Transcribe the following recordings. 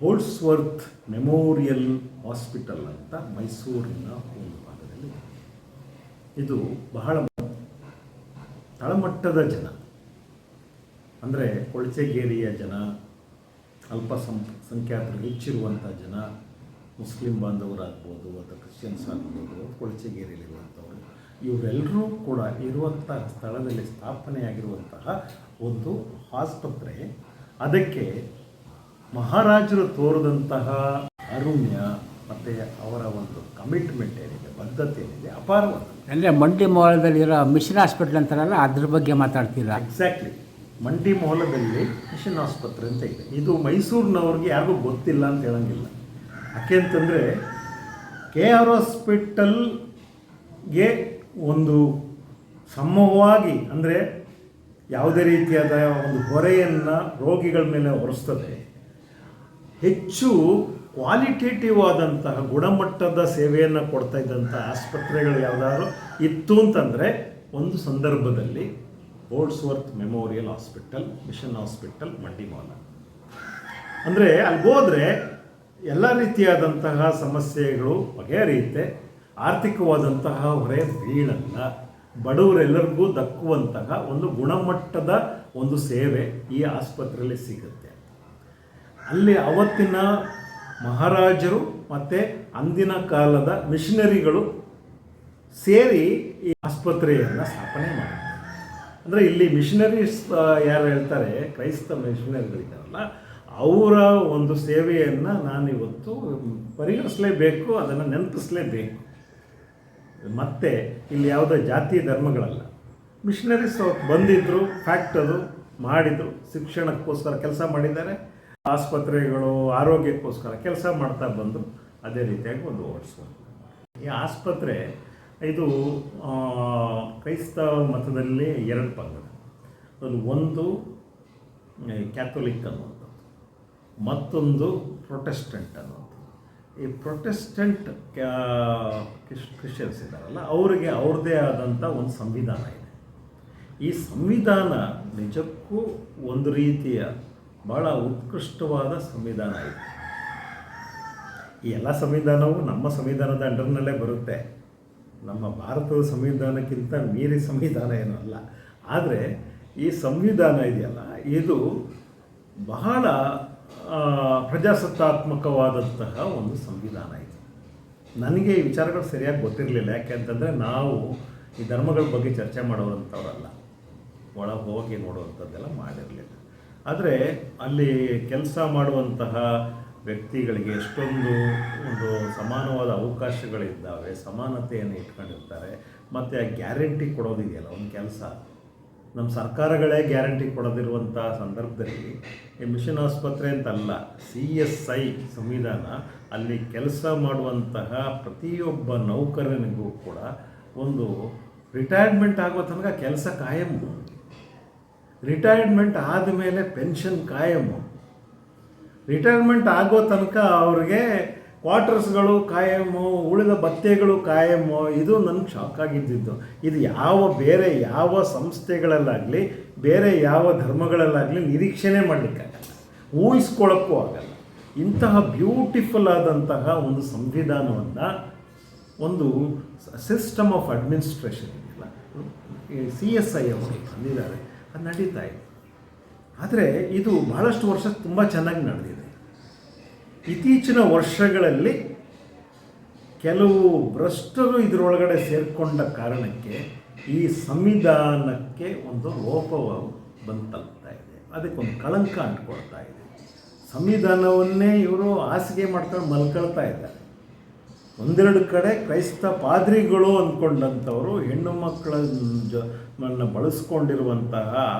ಹೋಲ್ಡ್ಸ್ವರ್ತ್ memorial hospital ಅಂತ ಮೈಸೂರಿನ ಒಂದು ಭಾಗದಲ್ಲಿ. ಇದು ಬಹಳ ತಳಮಟ್ಟದ ಜನ, ಅಂದರೆ ಕೊಳಚೆಗೇರಿಯ ಜನ, ಸಂಖ್ಯಾತರು ಹೆಚ್ಚಿರುವಂಥ ಜನ, ಮುಸ್ಲಿಂ ಬಾಂಧವರಾಗ್ಬೋದು ಅಥವಾ ಕ್ರಿಶ್ಚಿಯನ್ಸ್ ಆಗ್ಬೋದು, ಕೊಳಚೆಗೇರಿಯಲ್ಲಿರುವಂಥವರು, ಇವರೆಲ್ಲರೂ ಕೂಡ ಇರುವಂಥ ಸ್ಥಳದಲ್ಲಿ ಸ್ಥಾಪನೆಯಾಗಿರುವಂತಹ ಒಂದು ಆಸ್ಪತ್ರೆ. ಅದಕ್ಕೆ ಮಹಾರಾಜರು ತೋರಿದಂತಹ ಅರುಣ್ಯ ಮತ್ತು ಅವರ ಒಂದು ಕಮಿಟ್ಮೆಂಟ್ ಏನಿದೆ, ಬದ್ಧತೆ ಏನಿದೆ, ಅಪಾರವಾದ. ಅಂದರೆ ಮಂಡಿ ಮೊಹಲದಲ್ಲಿರೋ ಮಿಷನ್ ಹಾಸ್ಪಿಟ್ಲ್ ಅಂತಾರಲ್ಲ, ಅದ್ರ ಬಗ್ಗೆ ಮಾತಾಡ್ತೀರಾ? ಎಕ್ಸಾಕ್ಟ್ಲಿ. ಮಂಡಿ ಮೊಹಲದಲ್ಲಿ ಮಿಷನ್ ಆಸ್ಪತ್ರೆ ಅಂತ ಇದೆ. ಇದು ಮೈಸೂರಿನವ್ರಿಗೆ ಯಾರಿಗೂ ಗೊತ್ತಿಲ್ಲ ಅಂತ ಹೇಳೋಂಗಿಲ್ಲ. ಯಾಕೆ ಅಂತಂದರೆ KR ಹಾಸ್ಪಿಟಲ್ಗೆ ಒಂದು ಸಮವಾಗಿ, ಅಂದರೆ ಯಾವುದೇ ರೀತಿಯಾದ ಒಂದು ಹೊರೆಯನ್ನು ರೋಗಿಗಳ ಮೇಲೆ ಹೊರಿಸ್ತದೆ. ಹೆಚ್ಚು ಕ್ವಾಲಿಟೇಟಿವ್ ಆದಂತಹ ಗುಣಮಟ್ಟದ ಸೇವೆಯನ್ನು ಕೊಡ್ತಾ ಇದ್ದಂಥ ಆಸ್ಪತ್ರೆಗಳು ಯಾವುದಾದ್ರು ಇತ್ತು ಅಂತಂದರೆ ಒಂದು ಸಂದರ್ಭದಲ್ಲಿ ಹೋಲ್ಡ್ಸ್ವರ್ತ್ ಮೆಮೋರಿಯಲ್ ಹಾಸ್ಪಿಟಲ್, ಮಿಷನ್ ಹಾಸ್ಪಿಟಲ್, ಮಂಡಿ ಮೊಹಲ. ಅಂದರೆ ಅಲ್ಲಿ ಹೋದರೆ ಎಲ್ಲ ರೀತಿಯಾದಂತಹ ಸಮಸ್ಯೆಗಳು ಬಗೆಹರಿಯುತ್ತೆ, ಆರ್ಥಿಕವಾದಂತಹ ಹೊರೆ ಬೀಳಲ್ಲ, ಬಡವರೆಲ್ಲರಿಗೂ ದಕ್ಕುವಂತಹ ಒಂದು ಗುಣಮಟ್ಟದ ಒಂದು ಸೇವೆ ಈ ಆಸ್ಪತ್ರೆಯಲ್ಲಿ ಸಿಗುತ್ತೆ. ಅಲ್ಲಿ ಅವತ್ತಿನ ಮಹಾರಾಜರು ಮತ್ತು ಅಂದಿನ ಕಾಲದ ಮಿಷನರಿಗಳು ಸೇರಿ ಈ ಆಸ್ಪತ್ರೆಯನ್ನು ಸ್ಥಾಪನೆ ಮಾಡಿದ್ದಾರೆ. ಅಂದರೆ ಇಲ್ಲಿ ಮಿಷನರೀಸ್ ಯಾರು ಹೇಳ್ತಾರೆ, ಕ್ರೈಸ್ತ ಮಿಷನರಿಗಳಿದ್ದಾರಲ್ಲ, ಅವರ ಒಂದು ಸೇವೆಯನ್ನು ನಾನಿವತ್ತು ಪರಿಗಣಿಸಲೇಬೇಕು, ಅದನ್ನು ನೆನಪಿಸಲೇಬೇಕು. ಮತ್ತು ಇಲ್ಲಿ ಯಾವುದೋ ಜಾತಿ ಧರ್ಮಗಳಲ್ಲ. ಮಿಷನರೀಸ್ ಬಂದಿದ್ದರು, ಫ್ಯಾಕ್ಟ್ ಅದು ಮಾಡಿದರು, ಶಿಕ್ಷಣಕ್ಕೋಸ್ಕರ ಕೆಲಸ ಮಾಡಿದ್ದಾರೆ, ಆಸ್ಪತ್ರೆಗಳು ಆರೋಗ್ಯಕ್ಕೋಸ್ಕರ ಕೆಲಸ ಮಾಡ್ತಾ ಬಂದರು. ಅದೇ ರೀತಿಯಾಗಿ ಒಂದು ಓಡಿಸ್ಬೋದು. ಈ ಆಸ್ಪತ್ರೆ ಇದು ಕ್ರೈಸ್ತ ಮತದಲ್ಲಿ ಎರಡು ಪಂಗಡ. ಒಂದು ಕ್ಯಾಥೋಲಿಕ್ ಅನ್ನುವಂಥದ್ದು, ಮತ್ತೊಂದು ಪ್ರೊಟೆಸ್ಟೆಂಟ್ ಅನ್ನುವಂಥದ್ದು. ಈ ಪ್ರೊಟೆಸ್ಟೆಂಟ್ ಕ್ರಿಶ್ಚಿಯನ್ಸ್ ಇದ್ದಾರಲ್ಲ, ಅವರಿಗೆ ಅವ್ರದ್ದೇ ಆದಂಥ ಒಂದು ಸಂವಿಧಾನ ಇದೆ. ಈ ಸಂವಿಧಾನ ನಿಜಕ್ಕೂ ಒಂದು ರೀತಿಯ ಭಾಳ ಉತ್ಕೃಷ್ಟವಾದ ಸಂವಿಧಾನ ಇದೆ. ಈ ಎಲ್ಲ ಸಂವಿಧಾನವೂ ನಮ್ಮ ಸಂವಿಧಾನದ ಅಂಡರ್ನಲ್ಲೇ ಬರುತ್ತೆ. ನಮ್ಮ ಭಾರತದ ಸಂವಿಧಾನಕ್ಕಿಂತ ಮೀರಿ ಸಂವಿಧಾನ ಏನೂ ಅಲ್ಲ. ಆದರೆ ಈ ಸಂವಿಧಾನ ಇದೆಯಲ್ಲ, ಇದು ಬಹಳ ಪ್ರಜಾಸತ್ತಾತ್ಮಕವಾದಂತಹ ಒಂದು ಸಂವಿಧಾನ ಇದು. ನನಗೆ ಈ ವಿಚಾರಗಳು ಸರಿಯಾಗಿ ಗೊತ್ತಿರಲಿಲ್ಲ. ಯಾಕೆ ಅಂತಂದರೆ ನಾವು ಈ ಧರ್ಮಗಳ ಬಗ್ಗೆ ಚರ್ಚೆ ಮಾಡೋವಂಥವ್ರಲ್ಲ, ಒಳಗೆ ಹೋಗಿ ನೋಡುವಂಥದ್ದೆಲ್ಲ ಮಾಡಿರಲಿಲ್ಲ. ಆದರೆ ಅಲ್ಲಿ ಕೆಲಸ ಮಾಡುವಂತಹ ವ್ಯಕ್ತಿಗಳಿಗೆ ಎಷ್ಟೊಂದು ಒಂದು ಸಮಾನವಾದ ಅವಕಾಶಗಳಿದ್ದಾವೆ, ಸಮಾನತೆಯನ್ನು ಇಟ್ಕೊಂಡಿರ್ತಾರೆ. ಮತ್ತು ಆ ಗ್ಯಾರಂಟಿ ಕೊಡೋದಿದೆಯಲ್ಲ ಒಂದು ಕೆಲಸ, ನಮ್ಮ ಸರ್ಕಾರಗಳೇ ಗ್ಯಾರಂಟಿ ಕೊಡೋದಿರುವಂಥ ಸಂದರ್ಭದಲ್ಲಿ ಈ ಮಿಷನ್ ಆಸ್ಪತ್ರೆ ಅಂತಲ್ಲ, CSI ಸಂವಿಧಾನ ಅಲ್ಲಿ ಕೆಲಸ ಮಾಡುವಂತಹ ಪ್ರತಿಯೊಬ್ಬ ನೌಕರನಿಗೂ ಕೂಡ ಒಂದು ರಿಟೈರ್ಮೆಂಟ್ ಆಗೋ ತನಕ ಕೆಲಸ ಕಾಯಮ್ಮು, ರಿಟೈರ್ಮೆಂಟ್ ಆದಮೇಲೆ ಪೆನ್ಷನ್ ಕಾಯಮ್ಮು, ರಿಟೈರ್ಮೆಂಟ್ ಆಗೋ ತನಕ ಅವ್ರಿಗೆ ಕ್ವಾರ್ಟರ್ಸ್ಗಳು ಕಾಯಮ್ಮು, ಉಳಿದ ಭತ್ಯೆಗಳು ಕಾಯಮ್ಮು. ಇದು ನನಗೆ ಶಾಕ್ ಆಗಿದ್ದಿದ್ದು. ಇದು ಬೇರೆ ಯಾವ ಸಂಸ್ಥೆಗಳಲ್ಲಾಗಲಿ, ಬೇರೆ ಯಾವ ಧರ್ಮಗಳಲ್ಲಾಗಲಿ ನಿರೀಕ್ಷೆನೇ ಮಾಡಲಿಕ್ಕಾಗಲ್ಲ, ಊಹಿಸ್ಕೊಳ್ಳೋಕ್ಕೂ ಆಗಲ್ಲ. ಇಂತಹ ಬ್ಯೂಟಿಫುಲ್ ಆದಂತಹ ಒಂದು ಸಂವಿಧಾನವನ್ನು, ಒಂದು ಸಿಸ್ಟಮ್ ಆಫ್ ಅಡ್ಮಿನಿಸ್ಟ್ರೇಷನ್ ಇದೆಯಲ್ಲ, CSI ಅವರು ತಂದಿದ್ದಾರೆ, ಅದು ನಡೀತಾ ಇದೆ. ಆದರೆ ಇದು ಬಹಳಷ್ಟು ವರ್ಷ ತುಂಬ ಚೆನ್ನಾಗಿ ನಡೆದಿದೆ. ಇತ್ತೀಚಿನ ವರ್ಷಗಳಲ್ಲಿ ಕೆಲವು ಭ್ರಷ್ಟರು ಇದರೊಳಗಡೆ ಸೇರಿಕೊಂಡ ಕಾರಣಕ್ಕೆ ಈ ಸಂವಿಧಾನಕ್ಕೆ ಒಂದು ಲೋಪವು ಬಂದು ತಲುಪ್ತಾ ಇದೆ, ಅದಕ್ಕೊಂದು ಕಳಂಕ ಅಂಟ್ಕೊಳ್ತಾ ಇದೆ. ಸಂವಿಧಾನವನ್ನೇ ಇವರು ಹಾಸಿಗೆ ಮಾಡ್ಕೊಂಡು ಮಲ್ಕೊಳ್ತಾ ಇದ್ದಾರೆ. ಒಂದೆರಡು ಕಡೆ ಕ್ರೈಸ್ತ ಪಾದ್ರಿಗಳು ಅಂದ್ಕೊಂಡಂಥವರು ಹೆಣ್ಣು ಮಕ್ಕಳನ್ನು ಬಳಸ್ಕೊಂಡಿರುವಂತಹ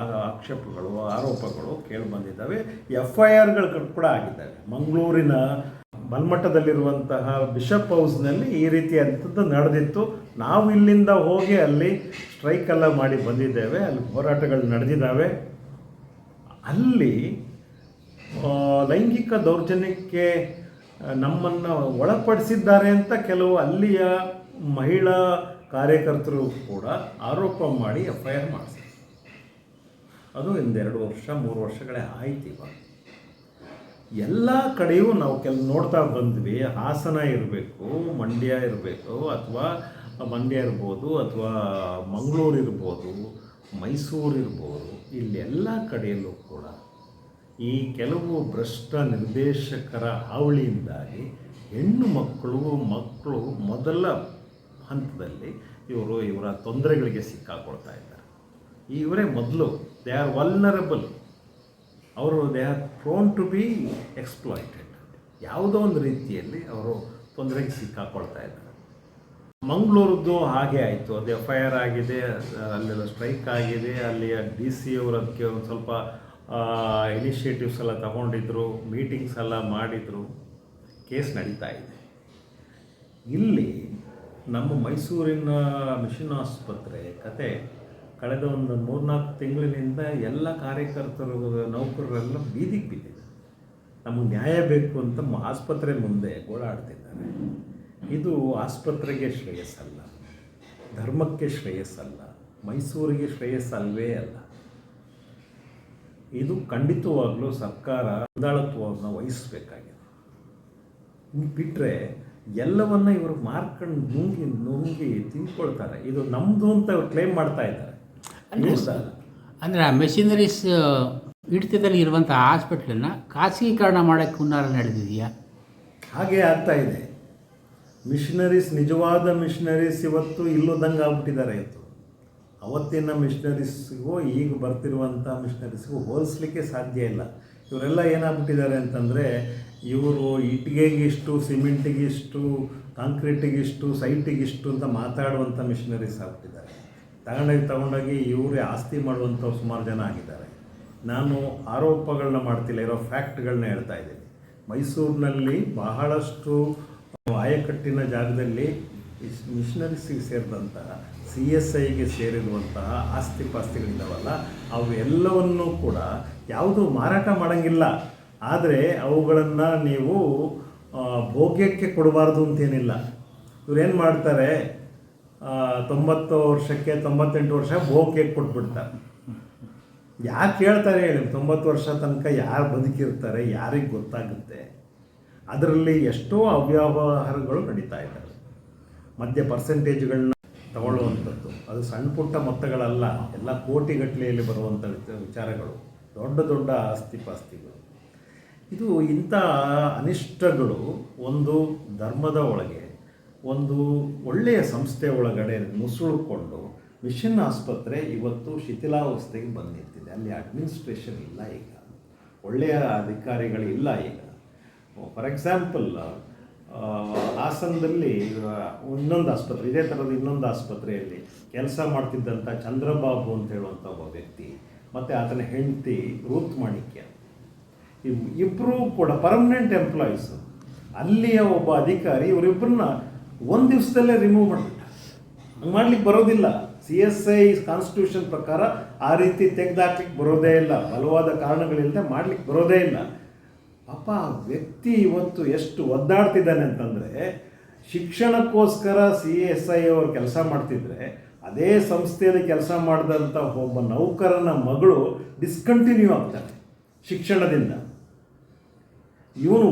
ಆಕ್ಷೇಪಗಳು, ಆರೋಪಗಳು ಕೇಳಿಬಂದಿದ್ದಾವೆ. FIRಗಳು ಕೂಡ ಆಗಿದ್ದಾವೆ. ಮಂಗಳೂರಿನ ಬಲ್ಮಠದಲ್ಲಿರುವಂತಹ ಬಿಷಪ್ ಹೌಸ್ನಲ್ಲಿ ಈ ರೀತಿಯಾದಂಥದ್ದು ನಡೆದಿತ್ತು. ನಾವು ಇಲ್ಲಿಂದ ಹೋಗಿ ಅಲ್ಲಿ ಸ್ಟ್ರೈಕೆಲ್ಲ ಮಾಡಿ ಬಂದಿದ್ದೇವೆ, ಅಲ್ಲಿ ಹೋರಾಟಗಳು ನಡೆದಿದ್ದಾವೆ. ಅಲ್ಲಿ ಲೈಂಗಿಕ ದೌರ್ಜನ್ಯಕ್ಕೆ ನಮ್ಮನ್ನು ಒಳಪಡಿಸಿದ್ದಾರೆ ಅಂತ ಕೆಲವು ಅಲ್ಲಿಯ ಮಹಿಳಾ ಕಾರ್ಯಕರ್ತರು ಕೂಡ ಆರೋಪ ಮಾಡಿ FIR ಮಾಡಿಸಿದ್ರು. ಅದು 2 ವರ್ಷ 3 ವರ್ಷಗಳೇ ಆಯ್ತು. ಇವಾಗ ಎಲ್ಲ ಕಡೆಯೂ ನಾವು ನೋಡ್ತಾ ಬಂದ್ವಿ. ಹಾಸನ ಇರಬೇಕು, ಮಂಡ್ಯ ಇರಬೇಕು, ಅಥವಾ ಮಂಡ್ಯ ಇರ್ಬೋದು, ಅಥವಾ ಮಂಗಳೂರು ಇರ್ಬೋದು, ಮೈಸೂರು ಇರ್ಬೋದು, ಇಲ್ಲೆಲ್ಲ ಕಡೆಯಲ್ಲೂ ಕೂಡ ಈ ಕೆಲವು ಭ್ರಷ್ಟ ನಿರ್ದೇಶಕರ ಹಾವಳಿಯಿಂದಾಗಿ ಹೆಣ್ಣು ಮಕ್ಕಳು ಮೊದಲ ಹಂತದಲ್ಲಿ ಇವರ ತೊಂದರೆಗಳಿಗೆ ಸಿಕ್ಕಾಕೊಳ್ತಾ ಇದ್ದಾರೆ. ಇವರೇ ಮೊದಲು they are vulnerable. They are prone to be exploited. ಯಾವುದೋ ಒಂದು ರೀತಿಯಲ್ಲಿ ಅವರು ತೊಂದರೆಗೆ ಸಿಕ್ಕಾಕೊಳ್ತಾ ಇದ್ದಾರೆ. ಮಂಗಳೂರದ್ದು ಹಾಗೆ ಆಯಿತು. ಅದು FIR ಆಗಿದೆ, ಅಲ್ಲೆಲ್ಲ ಸ್ಟ್ರೈಕ್ ಆಗಿದೆ. ಅಲ್ಲಿಯ DC ಅವರು ಅದಕ್ಕೆ ಒಂದು ಸ್ವಲ್ಪ ಇನಿಷಿಯೇಟಿವ್ಸ್ ಎಲ್ಲ ತಗೊಂಡಿದ್ರು, ಮೀಟಿಂಗ್ಸ್ ಎಲ್ಲ ಮಾಡಿದರು, ಕೇಸ್ ನಡೀತಾ ಇದೆ. ಇಲ್ಲಿ ನಮ್ಮ ಮೈಸೂರಿನ ಮಿಷನ್ ಆಸ್ಪತ್ರೆ ಕತೆ ಕಳೆದ ಒಂದು 3-4 ತಿಂಗಳಿನಿಂದ ಎಲ್ಲ ಕಾರ್ಯಕರ್ತರು, ನೌಕರರೆಲ್ಲ ಬೀದಿಗೆ ಬಿದ್ದಿದೆ. ನಮಗೆ ನ್ಯಾಯ ಬೇಕು ಅಂತ ಆಸ್ಪತ್ರೆ ಮುಂದೆ ಗೋಳಾಡ್ತಿದ್ದಾರೆ. ಇದು ಆಸ್ಪತ್ರೆಗೆ ಶ್ರೇಯಸ್ಸಲ್ಲ, ಧರ್ಮಕ್ಕೆ ಶ್ರೇಯಸ್ಸಲ್ಲ, ಮೈಸೂರಿಗೆ ಶ್ರೇಯಸ್ಸಲ್ವೇ ಅಲ್ಲ. ಇದು ಖಂಡಿತವಾಗಲೂ ಸರ್ಕಾರ ಮುಂದಾಳತ್ವವನ್ನು ವಹಿಸಬೇಕಾಗಿದೆ. ಬಿಟ್ಟರೆ ಎಲ್ಲವನ್ನ ಇವರು ಮಾರ್ಕೊಂಡು ನುಂಗಿ ತಿನ್ಕೊಳ್ತಾರೆ. ಇದು ನಮ್ಮದು ಅಂತ ಅವ್ರು ಕ್ಲೇಮ್ ಮಾಡ್ತಾ ಇದ್ದಾರೆ. ಅಂದರೆ ಆ ಮೆಷಿನರೀಸ್ ಹಿಡಿತದಲ್ಲಿ ಇರುವಂಥ ಹಾಸ್ಪಿಟ್ಲನ್ನು ಖಾಸಗೀಕರಣ ಮಾಡೋಕ್ಕೆ ಹುನ್ನಾರ ನಡೆದಿದೆಯಾ? ಹಾಗೆ ಆಗ್ತಾ ಇದೆ. ಮಿಷನರೀಸ್, ನಿಜವಾದ ಮಿಷನರೀಸ್ ಇವತ್ತು ಇಲ್ಲದಂಗೆ ಆಗ್ಬಿಟ್ಟಿದ್ದಾರೆ. ಇವತ್ತು ಅವತ್ತಿನ ಮಿಷನರೀಸ್ಗೂ ಈಗ ಬರ್ತಿರುವಂಥ ಮಿಷನರೀಸ್ಗೂ ಹೋಲಿಸ್ಲಿಕ್ಕೆ ಸಾಧ್ಯ ಇಲ್ಲ. ಇವರೆಲ್ಲ ಏನಾಗ್ಬಿಟ್ಟಿದ್ದಾರೆ ಅಂತಂದರೆ, ಇವರು ಇಟ್ಟಿಗೆಗಿಷ್ಟು, ಸಿಮೆಂಟಿಗಿಷ್ಟು, ಕಾಂಕ್ರೀಟಿಗಿಷ್ಟು, ಸೈಟಿಗಿಷ್ಟು ಅಂತ ಮಾತಾಡುವಂಥ ಮಿಷನರೀಸ್ ಆಗ್ಬಿಟ್ಟಿದ್ದಾರೆ. ತಗೊಂಡೋಗಿ ಇವರೇ ಆಸ್ತಿ ಮಾಡುವಂಥವ್ರು ಸುಮಾರು ಜನ ಆಗಿದ್ದಾರೆ. ನಾನು ಆರೋಪಗಳನ್ನ ಮಾಡ್ತಿಲ್ಲ, ಇರೋ ಫ್ಯಾಕ್ಟ್ಗಳನ್ನ ಹೇಳ್ತಾ ಇದ್ದೀನಿ. ಮೈಸೂರಿನಲ್ಲಿ ಬಹಳಷ್ಟು ಆಯಕಟ್ಟಿನ ಜಾಗದಲ್ಲಿ ಮಿಷನರೀಸಿಗೆ ಸೇರಿದಂತಹ CSIಗೆ ಸೇರಿರುವಂತಹ ಆಸ್ತಿ ಪಾಸ್ತಿಗಳಿದ್ದಾವಲ್ಲ, ಅವು ಎಲ್ಲವನ್ನೂ ಕೂಡ ಯಾವುದೂ ಮಾರಾಟ ಮಾಡೋಂಗಿಲ್ಲ. ಆದರೆ ಅವುಗಳನ್ನು ನೀವು ಭೋಗ್ಯಕ್ಕೆ ಕೊಡಬಾರ್ದು ಅಂತೇನಿಲ್ಲ. ಇವ್ರೇನು ಮಾಡ್ತಾರೆ, 90 ವರ್ಷಕ್ಕೆ 98 ವರ್ಷ ಭೋಗ್ಯಕ್ಕೆ ಕೊಟ್ಬಿಡ್ತಾರೆ. ಯಾಕೆ ಹೇಳ್ತಾರೆ ಹೇಳಿ? 90 ವರ್ಷ ತನಕ ಯಾರು ಬದುಕಿರ್ತಾರೆ, ಯಾರಿಗೆ ಗೊತ್ತಾಗುತ್ತೆ? ಅದರಲ್ಲಿ ಎಷ್ಟೋ ಅವ್ಯವಹಾರಗಳು ನಡೀತಾ ಇದ್ದಾವೆ. ಮಧ್ಯ ಪರ್ಸೆಂಟೇಜ್ಗಳನ್ನ ತಗೊಳ್ಳುವಂಥದ್ದು, ಅದು ಸಣ್ಣ ಪುಟ್ಟ ಮೊತ್ತಗಳಲ್ಲ, ಎಲ್ಲ ಕೋಟಿಗಟ್ಟಲೆಯಲ್ಲಿ ಬರುವಂಥ ವಿಚಾರಗಳು, ದೊಡ್ಡ ದೊಡ್ಡ ಆಸ್ತಿ ಪಾಸ್ತಿಗಳು. ಇದು ಇಂಥ ಅನಿಷ್ಟಗಳು ಒಂದು ಧರ್ಮದ ಒಳಗೆ, ಒಂದು ಒಳ್ಳೆಯ ಸಂಸ್ಥೆ ಒಳಗಡೆ ನುಸುಳುಕೊಂಡು ಮಿಷನ್ ಆಸ್ಪತ್ರೆ ಇವತ್ತು ಶಿಥಿಲಾವಸ್ಥೆಗೆ ಬಂದು ನಿಂತಿದೆ. ಅಲ್ಲಿ ಅಡ್ಮಿನಿಸ್ಟ್ರೇಷನ್ ಇಲ್ಲ, ಈಗ ಒಳ್ಳೆಯ ಅಧಿಕಾರಿಗಳಿಲ್ಲ. ಈಗ ಫಾರ್ ಎಕ್ಸಾಂಪಲ್ ಹಾಸನದಲ್ಲಿ ಇನ್ನೊಂದು ಆಸ್ಪತ್ರೆ, ಇದೇ ಥರದ ಇನ್ನೊಂದು ಆಸ್ಪತ್ರೆಯಲ್ಲಿ ಕೆಲಸ ಮಾಡ್ತಿದ್ದಂಥ ಚಂದ್ರಬಾಬು ಅಂತ ಹೇಳುವಂಥ ಒಬ್ಬ ವ್ಯಕ್ತಿ ಮತ್ತು ಆತನ ಹೆಂಡತಿ ರೂತ್ ಮಾಣಿಕ್ಯ, ಇಬ್ಬರೂ ಕೂಡ ಪರ್ಮನೆಂಟ್ ಎಂಪ್ಲಾಯೀಸ್. ಅಲ್ಲಿಯ ಒಬ್ಬ ಅಧಿಕಾರಿ ಇವರಿಬ್ಬರನ್ನ ಒಂದು ದಿವಸದಲ್ಲೇ ರಿಮೂವ್ ಮಾಡಿಬಿಟ್ಟ. ಹಂಗೆ ಮಾಡ್ಲಿಕ್ಕೆ ಬರೋದಿಲ್ಲ. CSI ಕಾನ್ಸ್ಟಿಟ್ಯೂಷನ್ ಪ್ರಕಾರ ಆ ರೀತಿ ತೆಗೆದಾಕ್ಲಿಕ್ಕೆ ಬರೋದೇ ಇಲ್ಲ. ಬಲವಾದ ಕಾರಣಗಳಿಲ್ಲದೆ ಮಾಡ್ಲಿಕ್ಕೆ ಬರೋದೇ ಇಲ್ಲ. ಪಾಪ ಆ ವ್ಯಕ್ತಿ ಇವತ್ತು ಎಷ್ಟು ಒದ್ದಾಡ್ತಿದ್ದಾನೆ ಅಂತಂದರೆ, ಶಿಕ್ಷಣಕ್ಕೋಸ್ಕರ CSI ಅವರು ಕೆಲಸ ಮಾಡ್ತಿದ್ರೆ, ಅದೇ ಸಂಸ್ಥೆಯಲ್ಲಿ ಕೆಲಸ ಮಾಡಿದಂಥ ಒಬ್ಬ ನೌಕರನ ಮಗಳು ಡಿಸ್ಕಂಟಿನ್ಯೂ ಆಗ್ತಾನೆ ಶಿಕ್ಷಣದಿಂದ. ಇವನು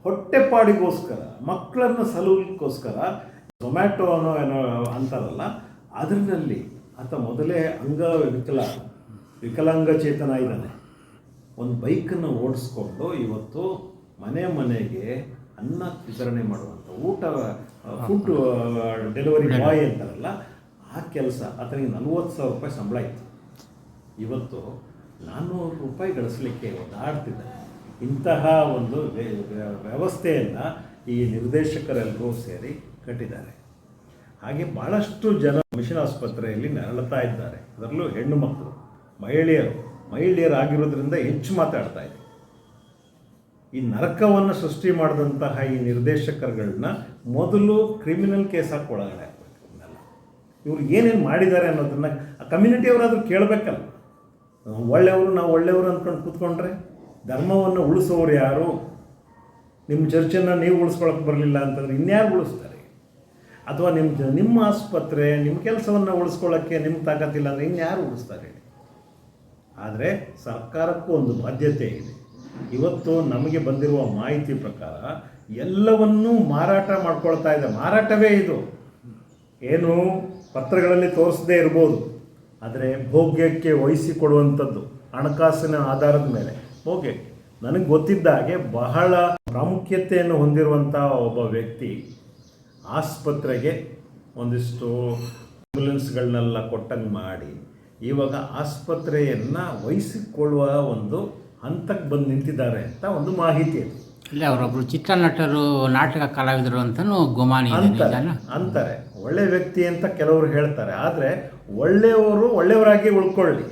ಹೊಟ್ಟೆಪಾಡಿಗೋಸ್ಕರ, ಮಕ್ಕಳನ್ನು ಸಲುವಲಿಕ್ಕೋಸ್ಕರ ಝೊಮ್ಯಾಟೊ ಏನೋ ಅಂತಾರಲ್ಲ, ಅದರಲ್ಲಿ ಆತ ಮೊದಲೇ ವಿಕಲಾಂಗಚೇತನ ಇದ್ದಾನೆ. ಒಂದು ಬೈಕನ್ನು ಓಡಿಸ್ಕೊಂಡು ಇವತ್ತು ಮನೆಗೆ ಅನ್ನ ವಿತರಣೆ ಮಾಡುವಂಥ ಫುಡ್ ಡೆಲಿವರಿ ಬಾಯ್ ಅಂತಾರಲ್ಲ, ಆ ಕೆಲಸ ಆತನಿಗೆ 40,000 ರೂಪಾಯಿ ಸಂಬಳ ಇತ್ತು. ಇವತ್ತು 400 ರೂಪಾಯಿ ಗಳಿಸಲಿಕ್ಕೆ ಒದ್ದಾಡ್ತಿದ್ದಾರೆ. ಇಂತಹ ಒಂದು ವ್ಯವಸ್ಥೆಯನ್ನು ಈ ನಿರ್ದೇಶಕರೆಲ್ಲರೂ ಸೇರಿ ಕಟ್ಟಿದ್ದಾರೆ. ಹಾಗೆ ಭಾಳಷ್ಟು ಜನ ಮಿಷನ್ ಆಸ್ಪತ್ರೆಯಲ್ಲಿ ನರಳುತ್ತಾ ಇದ್ದಾರೆ. ಅದರಲ್ಲೂ ಹೆಣ್ಣು ಮಕ್ಕಳು, ಮಹಿಳೆಯರಾಗಿರೋದ್ರಿಂದ ಹೆಚ್ಚು ಮಾತಾಡ್ತಾ ಇದೆ. ಈ ನರಕವನ್ನು ಸೃಷ್ಟಿ ಮಾಡಿದಂತಹ ಈ ನಿರ್ದೇಶಕರುಗಳನ್ನ ಮೊದಲು ಕ್ರಿಮಿನಲ್ ಕೇಸ್ ಹಾಕಿ ಒಳಗಡೆ ಹಾಕಬೇಕು. ಇವ್ರು ಏನೇನು ಮಾಡಿದ್ದಾರೆ ಅನ್ನೋದನ್ನು ಆ ಕಮ್ಯುನಿಟಿಯವರಾದರೂ ಕೇಳಬೇಕಲ್ಲ. ನಾವು ಒಳ್ಳೆಯವರು ಅಂದ್ಕೊಂಡು ಕೂತ್ಕೊಂಡ್ರೆ ಧರ್ಮವನ್ನು ಉಳಿಸೋರು ಯಾರು? ನಿಮ್ಮ ಚರ್ಚನ್ನು ನೀವು ಉಳಿಸ್ಕೊಳಕ್ಕೆ ಬರಲಿಲ್ಲ ಅಂತಂದರೆ ಇನ್ಯಾರು ಉಳಿಸ್ತಾರೆ? ಅಥವಾ ನಿಮ್ಮ ಆಸ್ಪತ್ರೆ, ನಿಮ್ಮ ಕೆಲಸವನ್ನು ಉಳಿಸ್ಕೊಳ್ಳೋಕ್ಕೆ ನಿಮ್ಗೆ ತಾಕತ್ತಿಲ್ಲ ಅಂದರೆ ಇನ್ಯಾರು ಉಳಿಸ್ತಾರೆ? ಆದರೆ ಸರ್ಕಾರಕ್ಕೂ ಒಂದು ಬಾಧ್ಯತೆ ಇದೆ. ಇವತ್ತು ನಮಗೆ ಬಂದಿರುವ ಮಾಹಿತಿ ಪ್ರಕಾರ ಎಲ್ಲವನ್ನೂ ಮಾರಾಟ ಮಾಡ್ಕೊಳ್ತಾ ಇದೆ. ಮಾರಾಟವೇ ಇದು. ಏನು ಪತ್ರಗಳಲ್ಲಿ ತೋರಿಸದೇ ಇರ್ಬೋದು, ಆದರೆ ಭೋಗ್ಯಕ್ಕೆ ವಹಿಸಿಕೊಡುವಂಥದ್ದು ಹಣಕಾಸಿನ ಆಧಾರದ ಮೇಲೆ ಭೋಗ್ಯಕ್ಕೆ. ನನಗೆ ಗೊತ್ತಿದ್ದ ಹಾಗೆ ಬಹಳ ಪ್ರಾಮುಖ್ಯತೆಯನ್ನು ಹೊಂದಿರುವಂಥ ಒಬ್ಬ ವ್ಯಕ್ತಿ ಆಸ್ಪತ್ರೆಗೆ ಒಂದಿಷ್ಟು ಆಂಬ್ಯುಲೆನ್ಸ್ಗಳನ್ನೆಲ್ಲ ಕೊಟ್ಟಂಗೆ ಮಾಡಿ ಇವಾಗ ಆಸ್ಪತ್ರೆಯನ್ನು ವಹಿಸಿಕೊಳ್ಳುವ ಒಂದು ಹಂತಕ್ಕೆ ಬಂದು ನಿಂತಿದ್ದಾರೆ ಅಂತ ಒಂದು ಮಾಹಿತಿ ಇದೆ. ಇಲ್ಲ, ಅವರೊಬ್ಬರು ಚಿತ್ರನಟರು, ನಾಟಕ ಕಲಾವಿದರು ಅಂತಲೂ ಗುಮಾನಿ ಇದೆ, ನಿಜಾನಾ? ಅಂತಾರೆ. ಒಳ್ಳೆ ವ್ಯಕ್ತಿ ಅಂತ ಕೆಲವರು ಹೇಳ್ತಾರೆ. ಆದರೆ ಒಳ್ಳೆಯವರು ಒಳ್ಳೆಯವರಾಗಿ ಉಳ್ಕೊಳ್ಳಿ,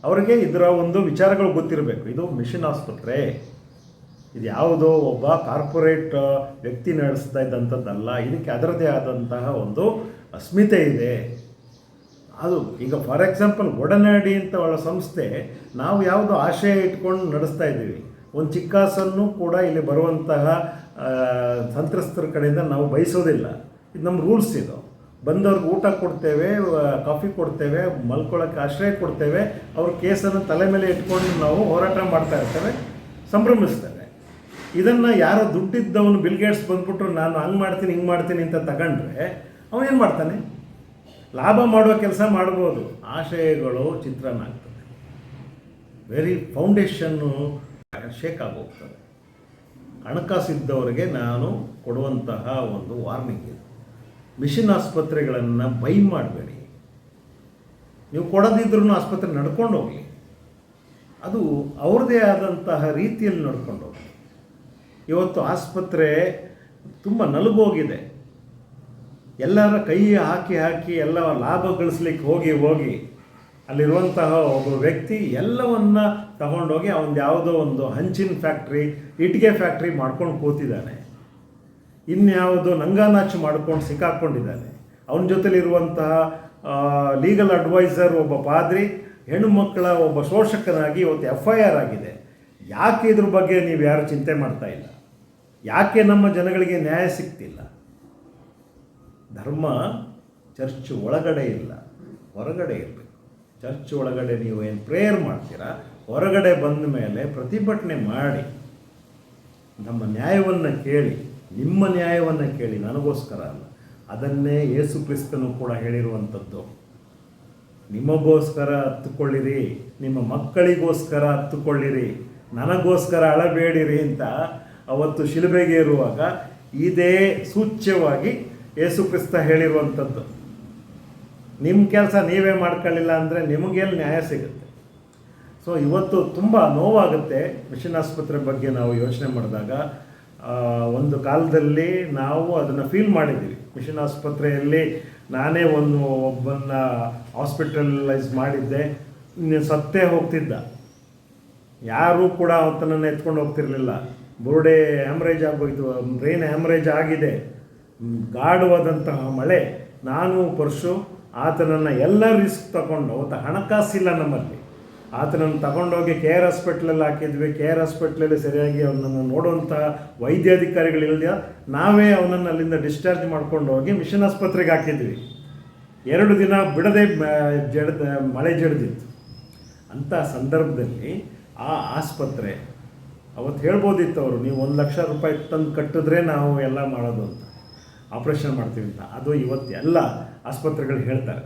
ಅವರಿಗೆ ಇದರ ಒಂದು ವಿಚಾರಗಳು ಗೊತ್ತಿರಬೇಕು. ಇದು ಮಿಷನ್ ಆಸ್ಪತ್ರೆ, ಇದು ಯಾವುದೋ ಒಬ್ಬ ಕಾರ್ಪೊರೇಟ್ ವ್ಯಕ್ತಿ ನಡೆಸ್ತಾ ಇದ್ದಂಥದ್ದಲ್ಲ. ಇದಕ್ಕೆ ಅದರದೇ ಆದಂತಹ ಒಂದು ಅಸ್ಮಿತೆ ಇದೆ. ಅದು ಈಗ ಫಾರ್ ಎಕ್ಸಾಂಪಲ್ ಒಡನಾಡಿ ಅಂತ ಒಳ್ಳೆ ಸಂಸ್ಥೆ, ನಾವು ಯಾವುದೋ ಆಶಯ ಇಟ್ಕೊಂಡು ನಡೆಸ್ತಾ ಇದ್ದೀವಿ. ಒಂದು ಚಿಕ್ಕಾಸನ್ನು ಕೂಡ ಇಲ್ಲಿ ಬರುವಂತಹ ಸಂತ್ರಸ್ತರ ಕಡೆಯಿಂದ ನಾವು ಬಯಸೋದಿಲ್ಲ. ಇದು ನಮ್ಮ ರೂಲ್ಸ್. ಇದು ಬಂದವ್ರಿಗೆ ಊಟ ಕೊಡ್ತೇವೆ, ಕಾಫಿ ಕೊಡ್ತೇವೆ, ಮಲ್ಕೊಳ್ಳೋಕ್ಕೆ ಆಶ್ರಯ ಕೊಡ್ತೇವೆ. ಅವ್ರ ಕೇಸನ್ನು ತಲೆ ಮೇಲೆ ಇಟ್ಕೊಂಡು ನಾವು ಹೋರಾಟ ಮಾಡ್ತಾ ಇರ್ತೇವೆ, ಸಂಭ್ರಮಿಸ್ತೇವೆ. ಇದನ್ನು ಯಾರೋ ದುಡ್ಡಿದ್ದವನು ಬಿಲ್ಗೇಟ್ಸ್ ಬಂದ್ಬಿಟ್ಟು ನಾನು ಹಂಗೆ ಮಾಡ್ತೀನಿ ಹಿಂಗೆ ಮಾಡ್ತೀನಿ ಅಂತ ತಗೊಂಡ್ರೆ ಅವನೇನು ಮಾಡ್ತಾನೆ? ಲಾಭ ಮಾಡುವ ಕೆಲಸ ಮಾಡ್ಬೋದು, ಆಶಯಗಳು ಚಿತ್ರಣ ಆಗ್ತದೆ, ವೆರಿ ಫೌಂಡೇಶನ್ನು ಶೇಕ್ ಆಗೋಗ್ತದೆ. ಹಣಕಾಸಿದ್ದವರಿಗೆ ನಾನು ಕೊಡುವಂತಹ ಒಂದು ವಾರ್ನಿಂಗ್ ಇದು. ಮಿಷನ್ ಆಸ್ಪತ್ರೆಗಳನ್ನು ಬೈ ಮಾಡಬೇಡಿ. ನೀವು ಕೊಡದಿದ್ರೂ ಆಸ್ಪತ್ರೆ ನಡ್ಕೊಂಡು ಹೋಗಲಿ, ಅದು ಅವ್ರದ್ದೇ ಆದಂತಹ ರೀತಿಯಲ್ಲಿ ನಡ್ಕೊಂಡು ಹೋಗಿ. ಇವತ್ತು ಆಸ್ಪತ್ರೆ ತುಂಬ ನಲುಗೋಗಿದೆ. ಎಲ್ಲರ ಕೈ ಹಾಕಿ ಎಲ್ಲ ಲಾಭ ಗಳಿಸ್ಲಿಕ್ಕೆ ಹೋಗಿ ಅಲ್ಲಿರುವಂತಹ ಒಬ್ಬ ವ್ಯಕ್ತಿ ಎಲ್ಲವನ್ನ ತಗೊಂಡೋಗಿ ಅವನು ಯಾವುದೋ ಒಂದು ಹಂಚಿನ ಫ್ಯಾಕ್ಟ್ರಿ, ಇಟ್ಟಿಗೆ ಫ್ಯಾಕ್ಟ್ರಿ ಮಾಡ್ಕೊಂಡು ಕೂತಿದ್ದಾನೆ. ಇನ್ಯಾವುದೋ ನಂಗಾನಾಚು ಮಾಡ್ಕೊಂಡು ಸಿಕ್ಕಾಕ್ಕೊಂಡಿದ್ದಾನೆ. ಅವನ ಜೊತೆಲಿರುವಂತಹ ಲೀಗಲ್ ಅಡ್ವೈಸರ್ ಒಬ್ಬ ಪಾದ್ರಿ, ಹೆಣ್ಣು ಮಕ್ಕಳ ಒಬ್ಬ ಶೋಷಕನಾಗಿ ಇವತ್ತು FIR ಆಗಿದೆ. ಯಾಕೆ ಇದ್ರ ಬಗ್ಗೆ ನೀವು ಯಾರು ಚಿಂತೆ ಮಾಡ್ತಾ ಇಲ್ಲ? ಯಾಕೆ ನಮ್ಮ ಜನಗಳಿಗೆ ನ್ಯಾಯ ಸಿಗ್ತಿಲ್ಲ? ಧರ್ಮ ಚರ್ಚ್ ಒಳಗಡೆ ಇಲ್ಲ, ಹೊರಗಡೆ ಇರಬೇಕು. ಚರ್ಚ್ ಒಳಗಡೆ ನೀವು ಏನು ಪ್ರೇಯರ್ ಮಾಡ್ತೀರಾ, ಹೊರಗಡೆ ಬಂದ ಮೇಲೆ ಪ್ರತಿಭಟನೆ ಮಾಡಿ ನಮ್ಮ ನ್ಯಾಯವನ್ನು ಕೇಳಿ, ನಿಮ್ಮ ನ್ಯಾಯವನ್ನು ಕೇಳಿ, ನನಗೋಸ್ಕರ ಅಲ್ಲ. ಅದನ್ನೇ ಯೇಸು ಕ್ರಿಸ್ತನು ಕೂಡ ಹೇಳಿರುವಂಥದ್ದು. ನಿಮಗೋಸ್ಕರ ಹತ್ತುಕೊಳ್ಳಿರಿ, ನಿಮ್ಮ ಮಕ್ಕಳಿಗೋಸ್ಕರ ಹತ್ತುಕೊಳ್ಳಿರಿ, ನನಗೋಸ್ಕರ ಅಳಬೇಡಿರಿ ಅಂತ ಅವತ್ತು ಶಿಲುಬೆಗೆ ಇರುವಾಗ ಇದೇ ಸೂಚ್ಯವಾಗಿ ಯೇಸು ಕ್ರಿಸ್ತ ಹೇಳಿರುವಂಥದ್ದು. ನಿಮ್ಮ ಕೆಲಸ ನೀವೇ ಮಾಡ್ಕೊಳ್ಳಿಲ್ಲ ಅಂದರೆ ನಿಮಗೆಲ್ಲಿ ನ್ಯಾಯ ಸಿಗುತ್ತೆ? ಸೊ ಇವತ್ತು ತುಂಬ ನೋವಾಗುತ್ತೆ ಮಿಷನ್ ಆಸ್ಪತ್ರೆ ಬಗ್ಗೆ ನಾವು ಯೋಚನೆ ಮಾಡಿದಾಗ. ಒಂದು ಕಾಲದಲ್ಲಿ ನಾವು ಅದನ್ನು ಫೀಲ್ ಮಾಡಿದ್ದೀವಿ. ಮಿಷನ್ ಆಸ್ಪತ್ರೆಯಲ್ಲಿ ನಾನೇ ಒಬ್ಬನ್ನ ಹಾಸ್ಪಿಟಲೈಸ್ ಮಾಡಿದ್ದೆ. ಸತ್ತೇ ಹೋಗ್ತಿದ್ದ, ಯಾರೂ ಕೂಡ ಆತನನ್ನು ಎತ್ಕೊಂಡು ಹೋಗ್ತಿರ್ಲಿಲ್ಲ. ಬುರುಡೆ ಹ್ಯಾಮ್ರೇಜ್ ಆಗೋಯ್ತು, ಬ್ರೈನ್ ಹ್ಯಾಮ್ರೇಜ್ ಆಗಿದೆ, ಗಾಢವಾದಂತಹ ಮಳೆ. ನಾನು ಪರಶು ಆತನನ್ನು ಎಲ್ಲ ರಿಸ್ಕ್ ತಗೊಂಡು, ಅವತ್ತು ಹಣಕಾಸಿಲ್ಲ ನಮ್ಮಲ್ಲಿ, ಆತನನ್ನು ತಗೊಂಡೋಗಿ KR ಹಾಸ್ಪಿಟ್ಲಲ್ಲಿ ಹಾಕಿದ್ವಿ. KR ಹಾಸ್ಪಿಟ್ಲಲ್ಲಿ ಸರಿಯಾಗಿ ಅವನನ್ನು ನೋಡುವಂಥ ವೈದ್ಯಾಧಿಕಾರಿಗಳಿಲ್ಲದೆ ನಾವೇ ಅವನನ್ನು ಅಲ್ಲಿಂದ ಡಿಸ್ಚಾರ್ಜ್ ಮಾಡ್ಕೊಂಡು ಹೋಗಿ ಮಿಷನ್ ಆಸ್ಪತ್ರೆಗೆ ಹಾಕಿದ್ವಿ. 2 ದಿನ ಬಿಡದೆ ಮಳೆ ಜಡಿದಿತ್ತು. ಅಂಥ ಸಂದರ್ಭದಲ್ಲಿ ಆ ಆಸ್ಪತ್ರೆ ಅವತ್ತು ಹೇಳ್ಬೋದಿತ್ತು ಅವರು, ನೀವು 1 ಲಕ್ಷ ರೂಪಾಯಿ ತಂದು ಕಟ್ಟಿದ್ರೆ ನಾವು ಎಲ್ಲ ಮಾಡೋದು ಅಂತ, ಆಪ್ರೇಷನ್ ಮಾಡ್ತೀವಿ ಅಂತ. ಅದು ಇವತ್ತು ಎಲ್ಲ ಆಸ್ಪತ್ರೆಗಳು ಹೇಳ್ತಾರೆ.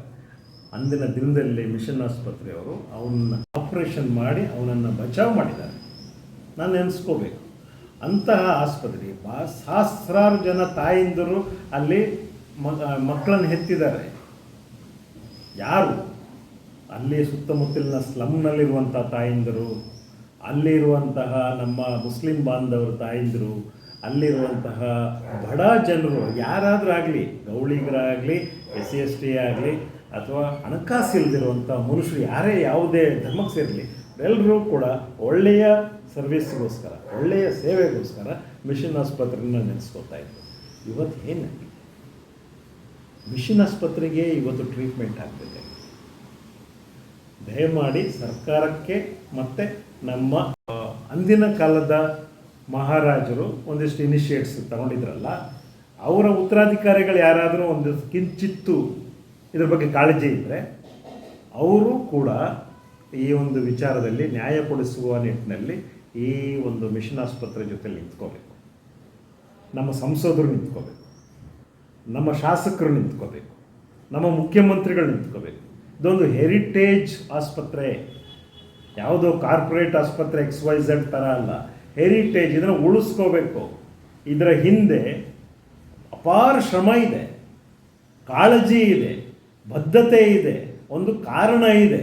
ಅಂದಿನ ದಿನದಲ್ಲಿ ಮಿಷನ್ ಆಸ್ಪತ್ರೆಯವರು ಅವನ್ನ ಆಪ್ರೇಷನ್ ಮಾಡಿ ಅವನನ್ನು ಬಚಾವ್ ಮಾಡಿದ್ದಾರೆ. ನಾನು ನೆನೆಸ್ಕೋಬೇಕು, ಅಂತಹ ಆಸ್ಪತ್ರೆ ಸಹಸ್ರಾರು ಜನ ತಾಯಿಂದರು ಅಲ್ಲಿ ಮಕ್ಕಳನ್ನು ಹೆತ್ತಿದ್ದಾರೆ. ಯಾರು ಅಲ್ಲಿ ಸುತ್ತಮುತ್ತಲಿನ ಸ್ಲಮ್ನಲ್ಲಿರುವಂಥ ತಾಯಿಂದರು, ಅಲ್ಲಿರುವಂತಹ ನಮ್ಮ ಮುಸ್ಲಿಂ ಬಾಂಧವರು ತಾಯಿಂದರು, ಅಲ್ಲಿರುವಂತಹ ಬಡ ಜನರು ಯಾರಾದರೂ ಆಗಲಿ, ಗೌಳಿಗರಾಗಲಿ, SC/ST ಆಗಲಿ, ಅಥವಾ ಹಣಕಾಸು ಇಲ್ಲದಿರುವಂಥ ಮನುಷ್ಯರು ಯಾರೇ ಯಾವುದೇ ಧರ್ಮಕ್ಕೆ ಸೇರಲಿ, ಎಲ್ಲರೂ ಕೂಡ ಒಳ್ಳೆಯ ಸರ್ವಿಸ್ಗೋಸ್ಕರ, ಒಳ್ಳೆಯ ಸೇವೆಗೋಸ್ಕರ ಮಿಷನ್ ಆಸ್ಪತ್ರೆಯನ್ನು ನೆನೆಸ್ಕೊತಾ ಇದ್ರು. ಇವತ್ತು ಏನಾಗಿದೆ? ಮಿಷನ್ ಆಸ್ಪತ್ರೆಗೆ ಇವತ್ತು ಟ್ರೀಟ್ಮೆಂಟ್ ಆಗ್ತಿದೆ. ದಯಮಾಡಿ ಸರ್ಕಾರಕ್ಕೆ ಮತ್ತು ನಮ್ಮ ಅಂದಿನ ಕಾಲದ ಮಹಾರಾಜರು ಒಂದಿಷ್ಟು ಇನಿಷಿಯೇಟ್ಸ್ ತಗೊಂಡಿದ್ರಲ್ಲ, ಅವರ ಉತ್ತರಾಧಿಕಾರಿಗಳು ಯಾರಾದರೂ ಒಂದು ಕಿಂಚಿತ್ತು ಇದ್ರ ಬಗ್ಗೆ ಕಾಳಜಿ ಇದ್ದರೆ ಅವರು ಕೂಡ ಈ ಒಂದು ವಿಚಾರದಲ್ಲಿ ನ್ಯಾಯ ಕೊಡಿಸುವ ನಿಟ್ಟಿನಲ್ಲಿ ಈ ಒಂದು ಮಿಷನ್ ಆಸ್ಪತ್ರೆ ಜೊತೆ ನಿಂತ್ಕೋಬೇಕು. ನಮ್ಮ ಸಂಸದರು ನಿಂತ್ಕೋಬೇಕು, ನಮ್ಮ ಶಾಸಕರು ನಿಂತ್ಕೋಬೇಕು, ನಮ್ಮ ಮುಖ್ಯಮಂತ್ರಿಗಳು ನಿಂತ್ಕೋಬೇಕು. ಇದೊಂದು ಹೆರಿಟೇಜ್ ಆಸ್ಪತ್ರೆ, ಯಾವುದೋ ಕಾರ್ಪೊರೇಟ್ ಆಸ್ಪತ್ರೆ XYZ ಥರ ಅಲ್ಲ, ಹೆರಿಟೇಜ್. ಇದನ್ನು ಉಳಿಸ್ಕೋಬೇಕು. ಇದರ ಹಿಂದೆ ಅಪಾರ ಶ್ರಮ ಇದೆ, ಕಾಳಜಿ ಇದೆ, ಬದ್ಧತೆ ಇದೆ, ಒಂದು ಕಾರಣ ಇದೆ.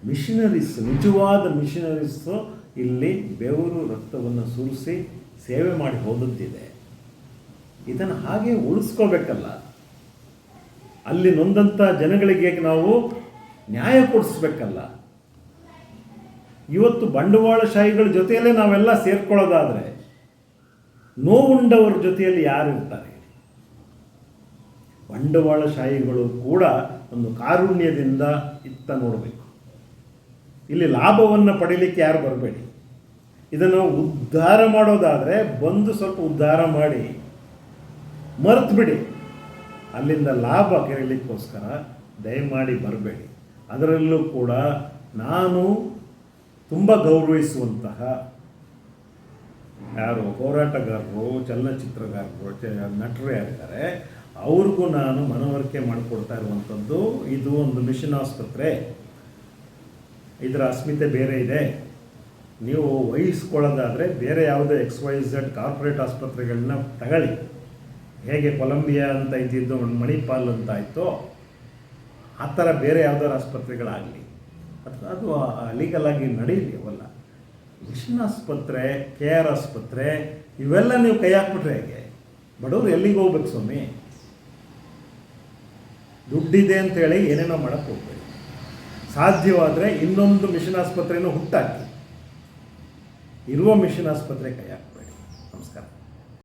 ಮಿಷನರೀಸ್, ನಿಜವಾದ ಮಿಷನರೀಸು ಇಲ್ಲಿ ಬೆವರು ರಕ್ತವನ್ನು ಸುರಿಸಿ ಸೇವೆ ಮಾಡಿ ಹೋಗುತ್ತಿದೆ. ಇದನ್ನು ಹಾಗೆ ಉಳಿಸ್ಕೋಬೇಕಲ್ಲ. ಅಲ್ಲಿ ನೊಂದಂಥ ಜನಗಳಿಗೆ ನಾವು ನ್ಯಾಯ ಕೊಡಿಸ್ಬೇಕಲ್ಲ. ಇವತ್ತು ಬಂಡವಾಳಶಾಹಿಗಳ ಜೊತೆಯಲ್ಲೇ ನಾವೆಲ್ಲ ಸೇರ್ಕೊಳ್ಳೋದಾದರೆ ನೋವುಂಡವರ ಜೊತೆಯಲ್ಲಿ ಯಾರು ಇರ್ತಾರೆ? ಬಂಡವಾಳಶಾಹಿಗಳು ಕೂಡ ಒಂದು ಕಾರುಣ್ಯದಿಂದ ಇತ್ತ ನೋಡಬೇಕು. ಇಲ್ಲಿ ಲಾಭವನ್ನು ಪಡೀಲಿಕ್ಕೆ ಯಾರು ಬರಬೇಡಿ. ಇದನ್ನು ಉದ್ಧಾರ ಮಾಡೋದಾದರೆ ಬಂದು ಸ್ವಲ್ಪ ಉದ್ಧಾರ ಮಾಡಿ ಮರೆತು ಬಿಡಿ. ಅಲ್ಲಿಂದ ಲಾಭ ಕೆರಲಿಕ್ಕೋಸ್ಕರ ದಯಮಾಡಿ ಬರಬೇಡಿ. ಅದರಲ್ಲೂ ಕೂಡ ನಾನು ತುಂಬ ಗೌರವಿಸುವಂತಹ ಯಾರು ಹೋರಾಟಗಾರರು, ಚಲನಚಿತ್ರಗಾರರು, ನಟರು ಯಾರಿದ್ದಾರೆ ಅವ್ರಿಗೂ ನಾನು ಮನವರಿಕೆ ಮಾಡಿಕೊಡ್ತಾ ಇರುವಂಥದ್ದು, ಇದು ಒಂದು ಮಿಷನ್ ಆಸ್ಪತ್ರೆ, ಇದರ ಅಸ್ಮಿತೆ ಬೇರೆ ಇದೆ. ನೀವು ವಹಿಸ್ಕೊಳ್ಳೋದಾದರೆ ಬೇರೆ ಯಾವುದೇ XYZ ಕಾರ್ಪೊರೇಟ್ ಆಸ್ಪತ್ರೆಗಳನ್ನ ತಗೊಳ್ಳಿ. ಹೇಗೆ ಕೊಲಂಬಿಯಾ ಅಂತ ಇದ್ದಿದ್ದು ಮಣಿಪಾಲ್ ಅಂತ ಆಯಿತೋ ಆ ಥರ ಬೇರೆ ಯಾವುದಾದ್ರು ಆಸ್ಪತ್ರೆಗಳಾಗಲಿ, ಅದು ಲೀಗಲ್ ಆಗಿ ನಡೀಲಿ. ಅವೆಲ್ಲ ಮಿಷನ್ ಆಸ್ಪತ್ರೆ, KR ಆಸ್ಪತ್ರೆ ಇವೆಲ್ಲ ನೀವು ಕೈ ಹಾಕ್ಬಿಟ್ರೆ ಹೇಗೆ? ಬಡವರು ಎಲ್ಲಿಗೆ ಹೋಗ್ಬೇಕು ಸ್ವಾಮಿ? ದುಡ್ಡಿದೆ ಅಂತೇಳಿ ಏನೇನೋ ಮಾಡೋಕ್ಕೆ ಹೋಗ್ಬೇಡಿ. ಸಾಧ್ಯವಾದರೆ ಇನ್ನೊಂದು ಮಿಷನ್ ಆಸ್ಪತ್ರೆನೂ ಹುಟ್ಟಾಕಿ, ಇರುವ ಮಿಷನ್ ಆಸ್ಪತ್ರೆ ಕೈ ಹಾಕಿ.